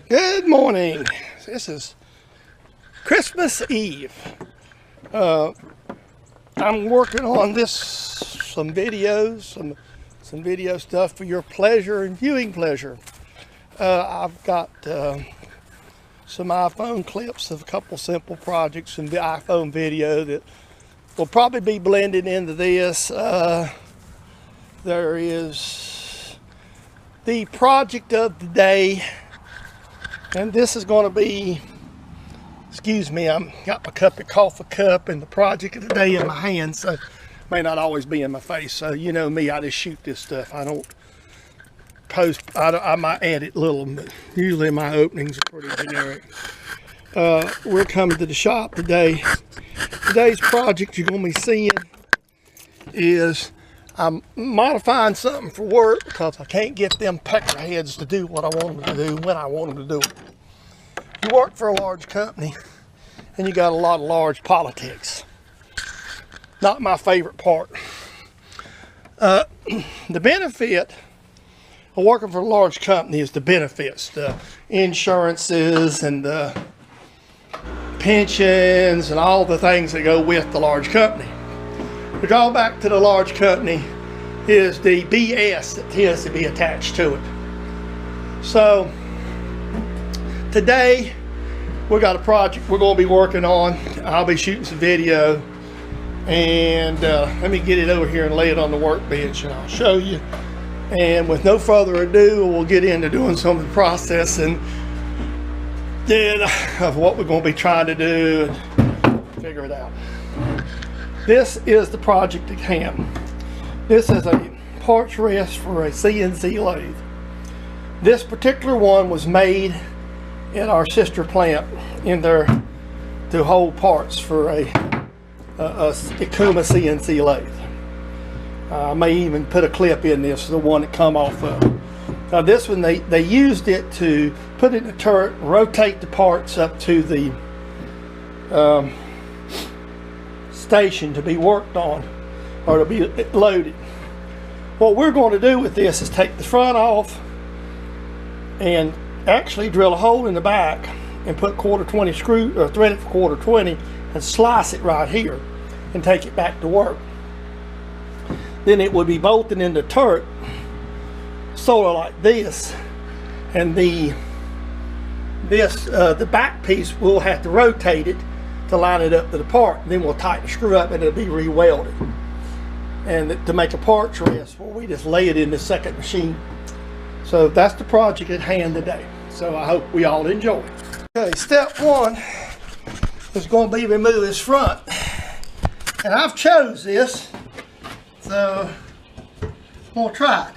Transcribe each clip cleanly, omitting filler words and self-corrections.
Good morning. This is Christmas Eve. I'm working on some videos, some video stuff for your pleasure and viewing pleasure. I've got some iPhone clips of a couple simple projects and the iPhone video that will probably be blended into this. There is the project of the day. And this is going to be, excuse me, I've got my cup of coffee cup and the project of the day in my hand, so it may not always be in my face. So you know me, I just shoot this stuff. I don't post, I might edit little, but usually my openings are pretty generic. We're coming to the shop today. Today's project you're going to be seeing is I'm modifying something for work because I can't get them peckerheads to do what I want them to do when I want them to do it. You work for a large company and you got a lot of large politics. Not my favorite part. The benefit of working for a large company is the benefits, the insurances and the pensions and all the things that go with the large company. The drawback to the large company is the BS that tends to be attached to it. So today we got a project we're going to be working on. I'll be shooting some video, and let me get it over here and lay it on the workbench and I'll show you. And with no further ado, we'll get into doing some of the processing then of what we're going to be trying to do and figure it out. This is the project at hand. This is a parts rest for a CNC lathe. This particular one was made in our sister plant in there to hold parts for a Ikuma CNC lathe. I may even put a clip in this, the one that come off of. Now this one, they used it to put it in the turret, rotate the parts up to the station to be worked on or to be loaded. What we're going to do with this is take the front off and actually drill a hole in the back and put quarter 20 screw or thread it for quarter 20 and slice it right here and take it back to work. Then it would be bolted in the turret sort of like this, and the back piece we'll have to rotate it to line it up to the part. Then we'll tighten the screw up and it'll be re-welded. And to make a parts rest, well, we just lay it in the second machine. So that's the project at hand today. So I hope we all enjoy. Okay, step one is going to be remove this front. And I've chose this, so I'm going to try it.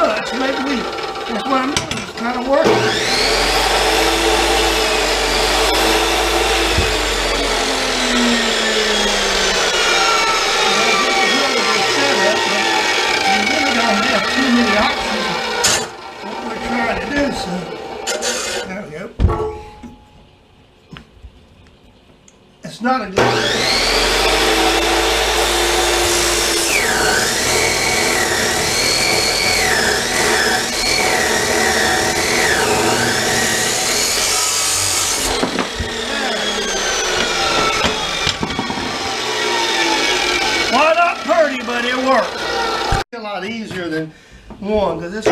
That's what I'm doing, it's kind of working. It's not a good it works. It's a lot easier than one, because this.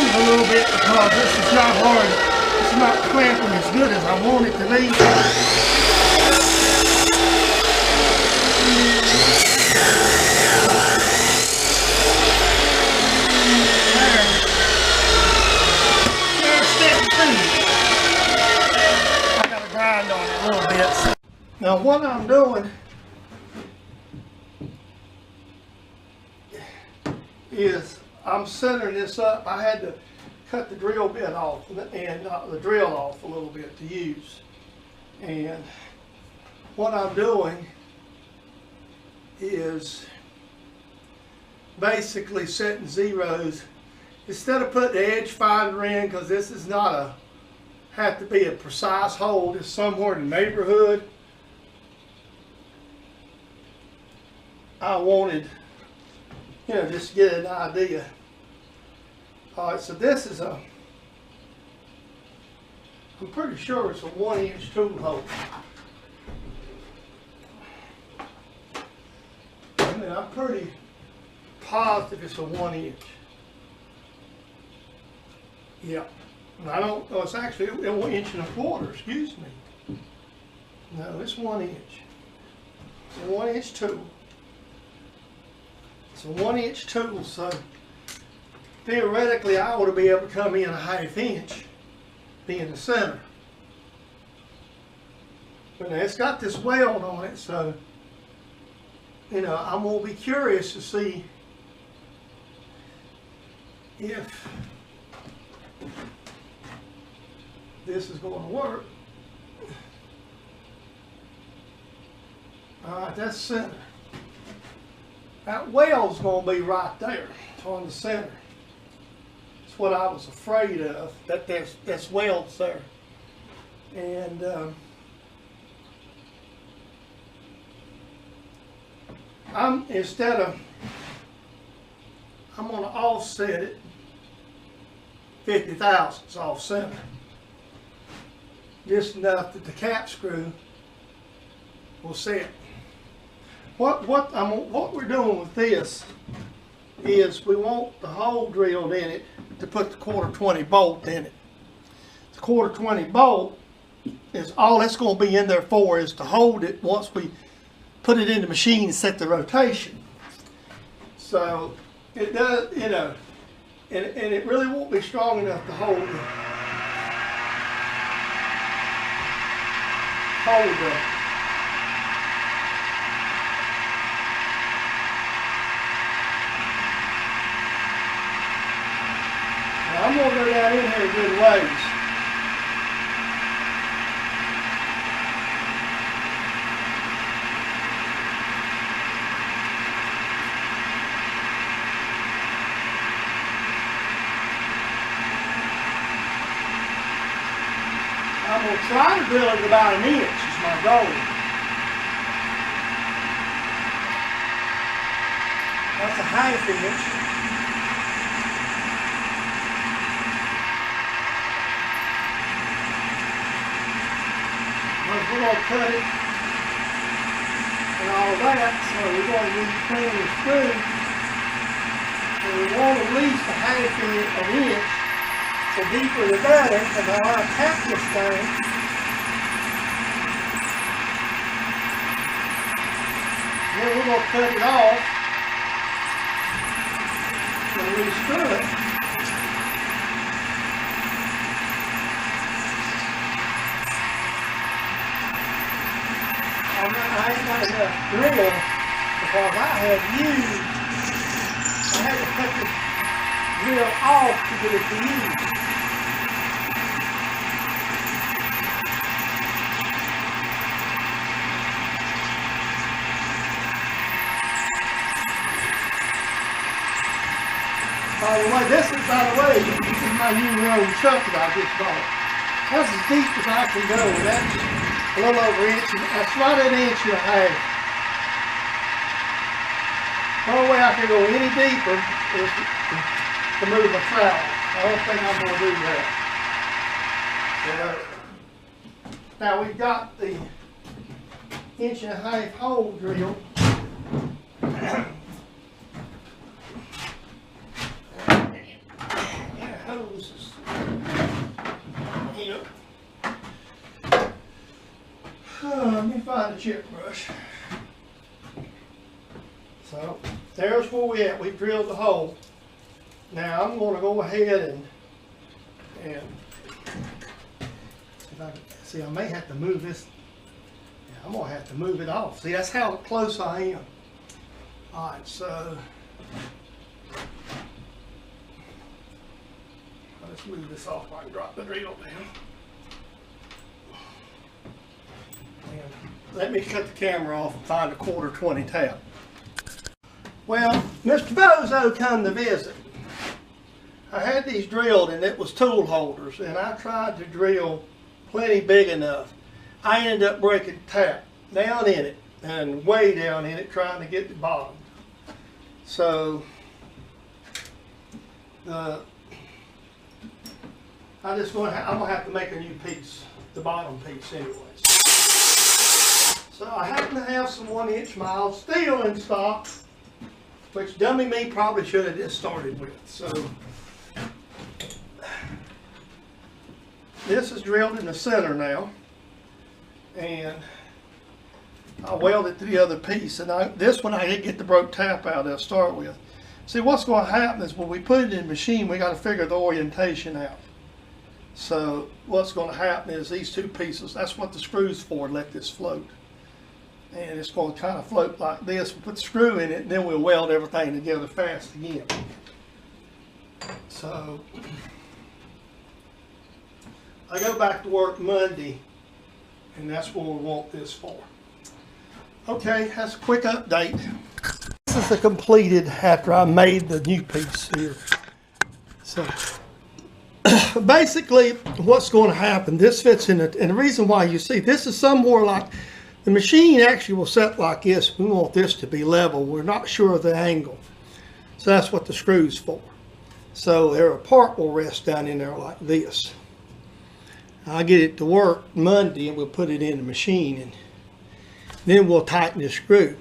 A little bit because this is not hard. It's not clamping as good as I want it to be. There's step two. I gotta grind on it a little bit. Now what I'm doing is I'm centering this up. I had to cut the drill bit off and the drill off a little bit to use. And what I'm doing is basically setting zeros. Instead of putting the edge finder in, because this is not have to be a precise hole, it's somewhere in the neighborhood. I wanted, just to get an idea. Alright, so this is I'm pretty sure it's a 1-inch tool hole. I'm pretty positive it's a 1-inch. Yeah. I don't know, it's actually 1 inch and a quarter, excuse me. No, it's 1 inch. It's a 1-inch tool. It's a 1-inch tool, so theoretically, I ought to be able to come in a 1/2 inch, be in the center. But now it's got this weld on it, so, I'm going to be curious to see if this is going to work. Alright, that's center. That weld's going to be right there on the center. What I was afraid of, that's welds there. And I'm going to offset it 50 thousandths off center, just enough that the cap screw will set. What we're doing with this is we want the hole drilled in it to put the 1/4-20 bolt in it. The 1/4-20 bolt is all that's going to be in there for, is to hold it once we put it in the machine and set the rotation. So it does, and it really won't be strong enough to hold the I'm going to go down in here a good ways. I'm going to try to drill it about 1 inch is my goal. That's a 1/2 inch. We're going to cut it and all that, so we're going to use clean the screw. And we want at least a 1/2 inch. The deeper the better, because I want to tap this thing. Then we're going to cut it off and re-screw it. I ain't got enough drill because I had to cut the drill off to get it to use. By the way, this is my new road chuck that I just bought. That's as deep as I can go. That's a little over an inch. That's right at an inch and a half. The only way I can go any deeper is to move a trowel. I don't think I'm going to do that. Now we've got the inch and a half hole drill. Hoses here. Let me find a chip brush. So there's where we're at. We drilled the hole. Now I'm going to go ahead and see, I may have to move this. Yeah, I'm going to have to move it off. See, that's how close I am. All right, so let's move this off so I can drop the drill down. And let me cut the camera off and find a 1/4-20 tab. Well, Mr. Bozo come to visit. I had these drilled and it was tool holders, and I tried to drill plenty big enough. I ended up breaking the tap down in it and way down in it trying to get the bottom. So I'm gonna have to make a new piece, the bottom piece anyways. So I happen to have some 1-inch mild steel in stock, which dummy me probably should have just started with. So this is drilled in the center now, and I weld it to the other piece. And this one I did get the broke tap out to start with. See, what's going to happen is when we put it in the machine, we got to figure the orientation out. So what's going to happen is these two pieces, that's what the screw's for, to let this float. And it's going to kind of float like this. We'll put the screw in it, and then we'll weld everything together fast again. So I go back to work Monday, and that's what we want this for. Okay, that's a quick update. This is the completed after I made the new piece here. So basically what's going to happen, this fits in it, and the reason why you see this is somewhere like the machine actually will set like this. We want this to be level. We're not sure of the angle, so that's what the screw's for. So their part will rest down in there like this. I'll get it to work Monday and we'll put it in the machine, and then we'll tighten the screw.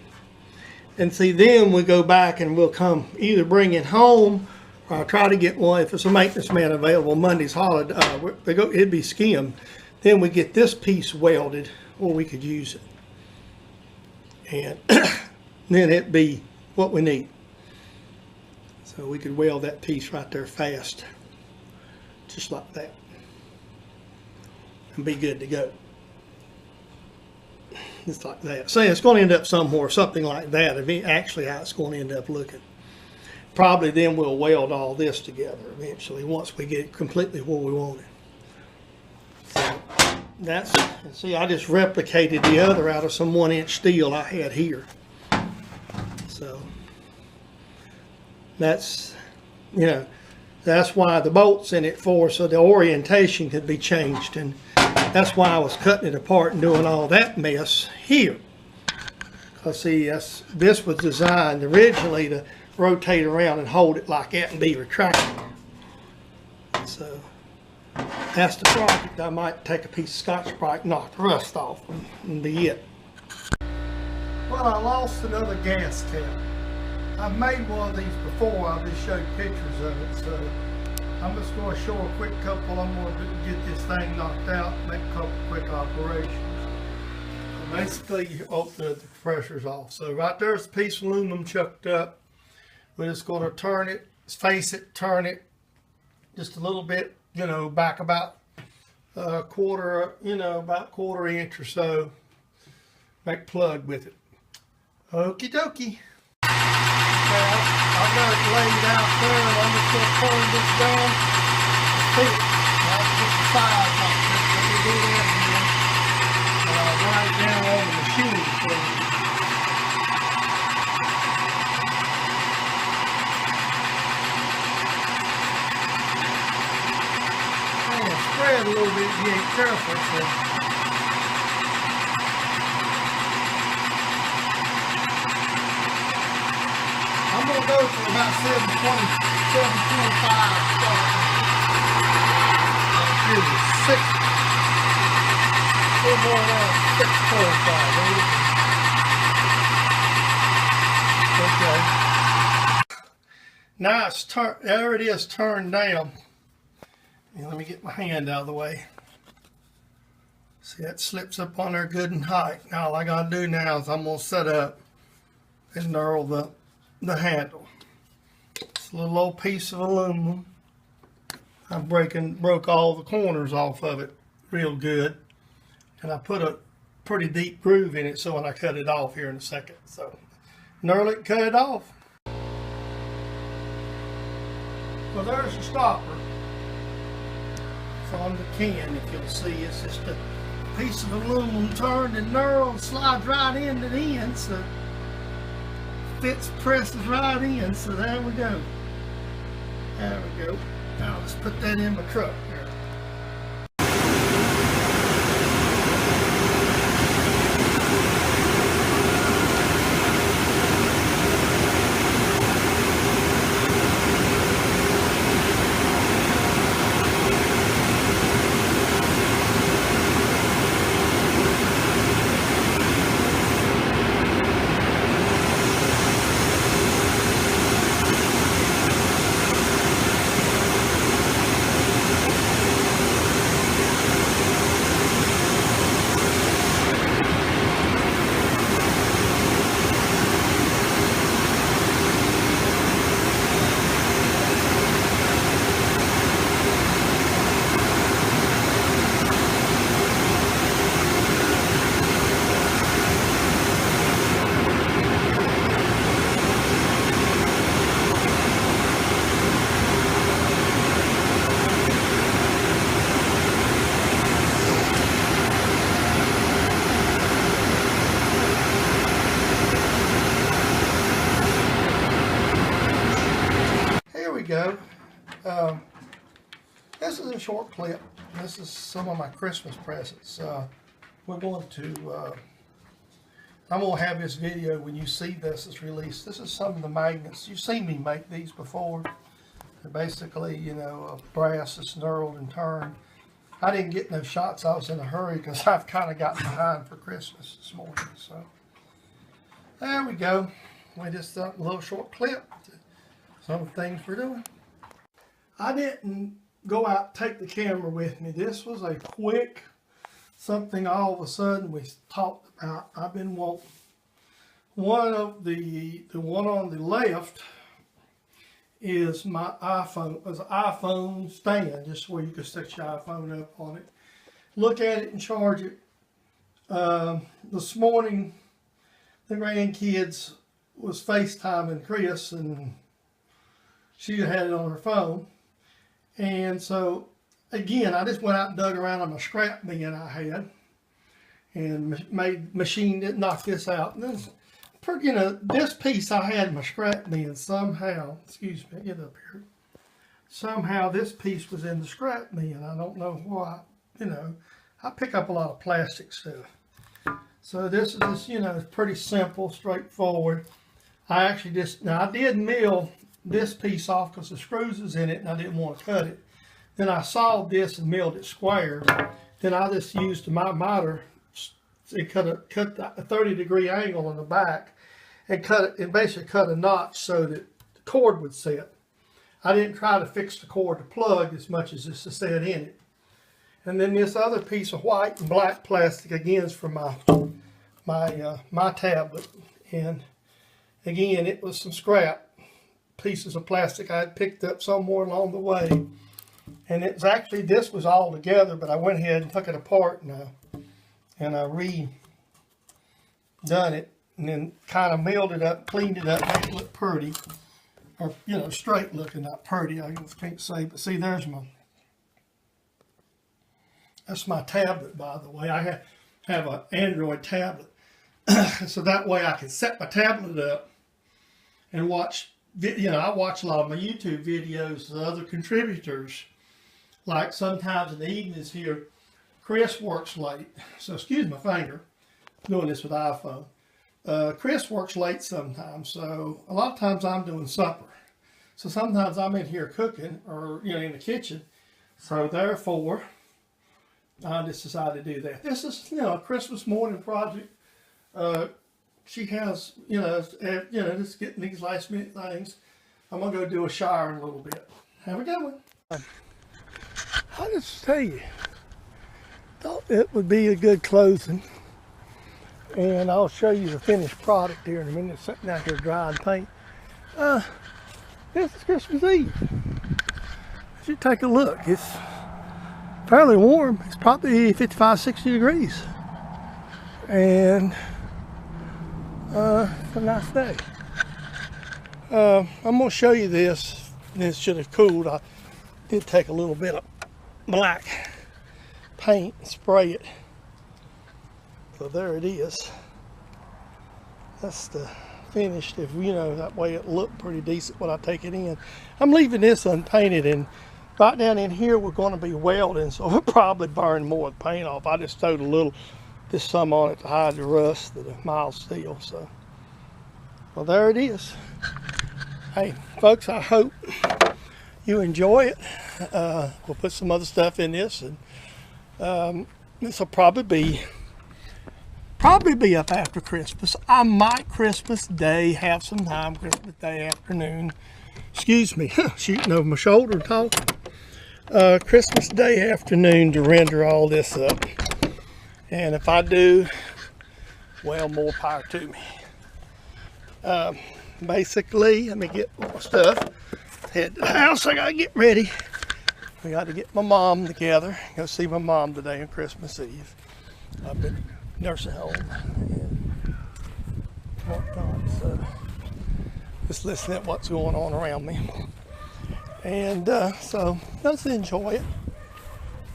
And see, then we go back and we'll come either bring it home, or I'll try to get one if it's a maintenance man available. Monday's holiday, it'd be skimmed. Then we get this piece welded where we could use it, and then it'd be what we need. So we could weld that piece right there fast, just like that, and be good to go. Just like that. So it's going to end up somewhere, something like that. Actually, how it's going to end up looking. Probably then we'll weld all this together eventually once we get it completely where we want it. So that's, and see, I just replicated the other out of some 1-inch steel I had here. So that's, you know, that's why the bolts in it for, so the orientation could be changed, and that's why I was cutting it apart and doing all that mess here. Because see, this was designed originally to rotate around and hold it like that and be retractable. So that's the project. I might take a piece of Scotch-Brite, knock the rust off, and be it. Well, I lost another gas cap. I've made one of these before. I've just showed pictures of it. So I'm just going to show a quick couple. I'm going to get this thing knocked out, make a couple quick operations. So basically, the compressor's off. So right there's a piece of aluminum chucked up. We're just going to turn it, face it, turn it just a little bit, you know, back about a quarter, you know, about 1/4 inch or so. Make plug with it. Okie dokie. Okay, I've got it laid out there, and I'm just going to turn this down to fit it. Now to get the size on it. Let me do that again. Write it down on the machine for you. Spread a little bit if you ain't careful. So. I'm going to go for about 720, 725 start. Excuse me, 6. A little more around 625. Okay. Now it's turned. There it is, turned down. Let me get my hand out of the way. See, that slips up on there good and tight. Now all I gotta do now is I'm gonna set up and knurl the handle. It's a little old piece of aluminum. I broke all the corners off of it real good. And I put a pretty deep groove in it so when I cut it off here in a second. So knurl it, cut it off. Well, there's the stopper. On the can, if you'll see, it's just a piece of aluminum turned and knurled, slides right into the end, so fits, presses right in. So there we go. There we go. Now let's put that in my truck here. Go. This is a short clip. This is some of my Christmas presents. We're going to, I'm going to have this video when you see this is released. This is some of the magnets. You've seen me make these before. They're basically, you know, brass that's knurled and turned. I didn't get no shots. I was in a hurry because I've kind of got behind for Christmas this morning. So there we go. We just done a little short clip. Some of the things we're doing. I didn't go out and take the camera with me. This was a quick something all of a sudden we talked about. I've been wanting one of the one on the left is my iPhone. It was an iPhone stand, just where you can stick your iPhone up on it. Look at it and charge it. This morning, the grandkids was FaceTiming Chris, and she had it on her phone. And so, again, I just went out and dug around on my scrap bin I had and machined it, knocked this out. And this, you know, this piece I had in my scrap bin somehow, excuse me, get up here. Somehow this piece was in the scrap bin. I don't know why, you know. I pick up a lot of plastic stuff. So this is just, you know, it's pretty simple, straightforward. I actually just, now I did mill this piece off because the screws is in it and I didn't want to cut it. Then I sawed this and milled it square. Then I just used my miter. It cut a 30-degree angle on the back and cut it, and basically cut a notch so that the cord would set. I didn't try to fix the cord to plug as much as just to set in it. And then this other piece of white and black plastic again is for my tablet. And again, it was some scrap pieces of plastic I had picked up somewhere along the way. And it's actually, this was all together, but I went ahead and took it apart and I redone it. and then kind of milled it up, cleaned it up, made it look pretty, or you know, straight looking, not pretty. I just can't say, but see, that's my tablet, by the way. I have an Android tablet, so that way I can set my tablet up and watch. You know, I watch a lot of my YouTube videos of other contributors. Like sometimes in the evenings here, Chris works late. So excuse my finger, I'm doing this with iPhone. Chris works late sometimes, so a lot of times I'm doing supper. So sometimes I'm in here cooking, or you know, in the kitchen. So therefore, I just decided to do that. This is, you know, a Christmas morning project. She has, just getting these last minute things. I'm gonna go do a shower in a little bit. Have a good one. I just tell you, thought it would be a good closing, and I'll show you the finished product here in a minute. Sitting out here drying paint. This is Christmas Eve. As you take a look, it's fairly warm. It's probably 55, 60 degrees, and it's a nice day. I'm gonna show you this. This should have cooled. I did take a little bit of black paint and spray it. So there it is. That's the finished. If you know, that way it looked pretty decent when I take it in. I'm leaving this unpainted, and right down in here we're going to be welding, so we'll probably burn more of the paint off. I just throwed some on it to hide the rust of the mild steel. So, well, there it is. Hey folks, I hope you enjoy it. We'll put some other stuff in this, and this will probably be up after Christmas. I might Christmas Day have some time, Christmas Day afternoon. Excuse me, shooting over my shoulder and talking. Christmas Day afternoon to render all this up. And if I do, well, more power to me. Basically, let me get more stuff. Head to the house. I gotta get ready. We got to get my mom together. Go see my mom today on Christmas Eve. I've been nursing home and whatnot, so just listening to what's going on around me. And so let's enjoy it.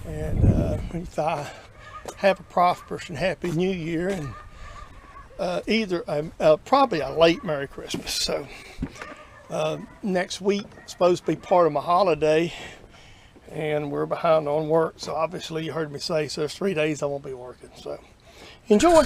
And if I have a prosperous and happy New Year, and probably a late Merry Christmas. So next week is supposed to be part of my holiday, and we're behind on work. So obviously you heard me say, so there's 3 days I won't be working. So enjoy.